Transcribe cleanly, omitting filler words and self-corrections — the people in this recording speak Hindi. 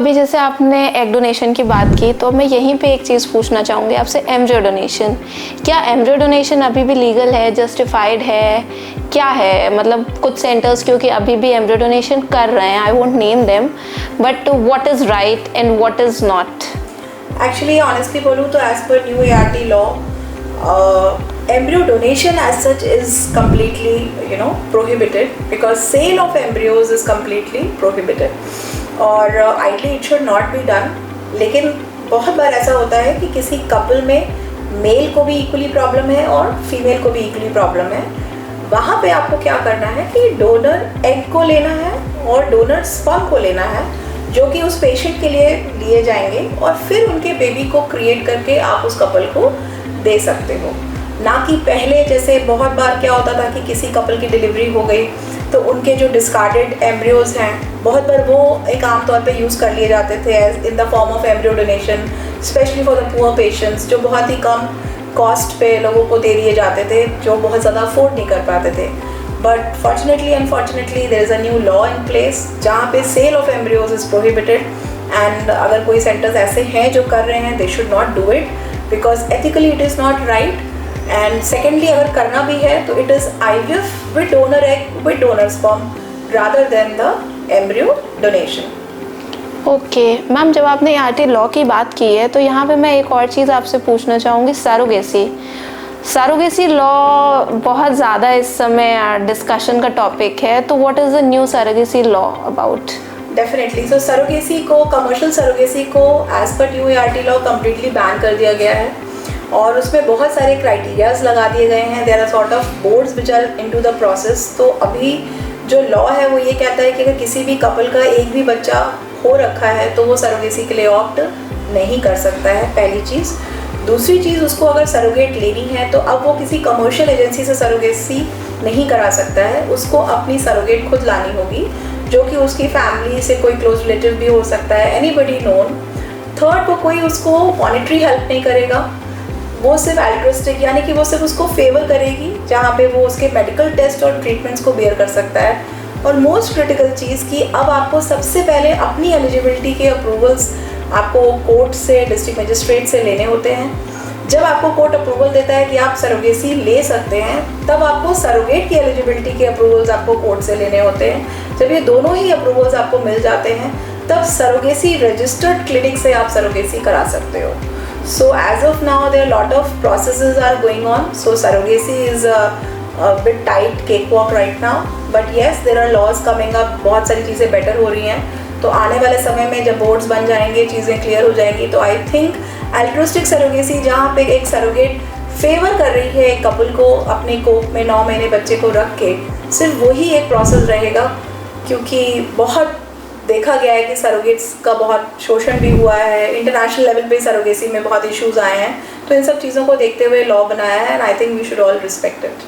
अभी जैसे आपने एग डोनेशन की बात की, तो मैं यहीं पे एक चीज़ पूछना चाहूँगी आपसे, एम्ब्रियो डोनेशन, क्या एम्ब्रियो डोनेशन अभी भी लीगल है, जस्टिफाइड है, क्या है? मतलब कुछ सेंटर्स क्योंकि अभी भी एम्ब्रियो डोनेशन कर रहे हैं, I won't name them, but what is right and what is not? Actually honestly बोलूँ तो as per new ART law, embryo donation as such is completely prohibited, because sale of embryos is completely prohibited और ideally it should not be done. लेकिन बहुत बार ऐसा होता है कि किसी कपल में मेल को भी इक्वली प्रॉब्लम है और फीमेल को भी इक्वली प्रॉब्लम है. वहाँ पे आपको क्या करना है कि डोनर एग को लेना है और डोनर स्पर्म को लेना है, जो कि उस पेशेंट के लिए लिए जाएंगे, और फिर उनके बेबी को क्रिएट करके आप उस कपल को दे सकते हो. ना कि पहले जैसे बहुत बार क्या होता था कि किसी कपल की डिलीवरी हो गई तो उनके जो डिस्कार्डेड एम्ब्रियोज हैं, बहुत बार वो एक आम तौर पे यूज़ कर लिए जाते थे as in the form of embryo donation, specially for the poor patients, जो बहुत ही कम कॉस्ट पे लोगों को दे दिए जाते थे, जो बहुत ज़्यादा अफोर्ड नहीं कर पाते थे. But fortunately unfortunately there is a new law in place जहाँ पे sale of embryos is prohibited. And अगर कोई सेंटर्स ऐसे हैं जो कर रहे हैं, they should not do it, because ethically it is not right. And secondly अगर करना भी है तो it is IVF with donor egg with donor sperm rather than the embryo donation. Okay ma'am, जब आपने ART लॉ की बात की है तो यहाँ पे मैं एक और चीज़ आपसे पूछना चाहूँगी, सरोगेसी लॉ बहुत ज़्यादा इस समय डिस्कशन का टॉपिक है, तो what is the new surrogacy law about? Definitely. So surrogacy को, कमर्शियल सरोगेसी को as per new ART law completely ban कर दिया गया है और उसमें बहुत सारे क्राइटेरियाज लगा दिए गए हैं. There are sort of boards which are into the process. तो अभी जो लॉ है वो ये कहता है कि अगर किसी भी कपल का एक भी बच्चा हो रखा है तो वो सरोगेसी के लिए ऑप्ट नहीं कर सकता है, पहली चीज़. दूसरी चीज़, उसको अगर सरोगेट लेनी है तो अब वो किसी कमर्शियल एजेंसी से सरोगेसी नहीं करा सकता है, उसको अपनी सरोगेट खुद लानी होगी, जो कि उसकी फैमिली से कोई क्लोज रिलेटिव भी हो सकता है, एनीबडी नोन. थर्ड, वो कोई उसको मॉनिटरी हेल्प नहीं करेगा, वो सिर्फ एल्ट्रिस्टिक, यानी कि वो सिर्फ उसको फेवर करेगी जहाँ पे वो उसके मेडिकल टेस्ट और ट्रीटमेंट्स को बेयर कर सकता है. और मोस्ट क्रिटिकल चीज़ कि अब आपको सबसे पहले अपनी एलिजिबिलिटी के अप्रूवल्स आपको कोर्ट से, डिस्ट्रिक्ट मजिस्ट्रेट से लेने होते हैं. जब आपको कोर्ट अप्रूवल देता है कि आप सरोगेसी ले सकते हैं, तब आपको सरोगेट की एलिजिबिलिटी के अप्रूवल्स आपको कोर्ट से लेने होते हैं. जब ये दोनों ही अप्रूवल्स आपको मिल जाते हैं, तब सरोगेसी रजिस्टर्ड क्लिनिक से आप सरोगेसी करा सकते हो. So as of now there are a lot of processes are going on, so surrogacy is a bit tight cakewalk right now, but yes there are laws coming up, बहुत सारी चीज़ें बेटर हो रही हैं. तो आने वाले समय में जब बोर्ड्स बन जाएंगे, चीज़ें क्लियर हो जाएंगी, तो आई थिंक एल्ट्रिस्टिक सरोगेसी, जहाँ पे एक सरोगेट फेवर कर रही है एक कपल को अपने कोख में 9 महीने बच्चे को रख के, सिर्फ वही एक प्रोसेस रहेगा. क्योंकि बहुत देखा गया है कि सरोगेट्स का बहुत शोषण भी हुआ है, इंटरनेशनल लेवल पे सरोगेसी में बहुत इश्यूज आए हैं. तो इन सब चीज़ों को देखते हुए लॉ बनाया है, and I think we should all respect it.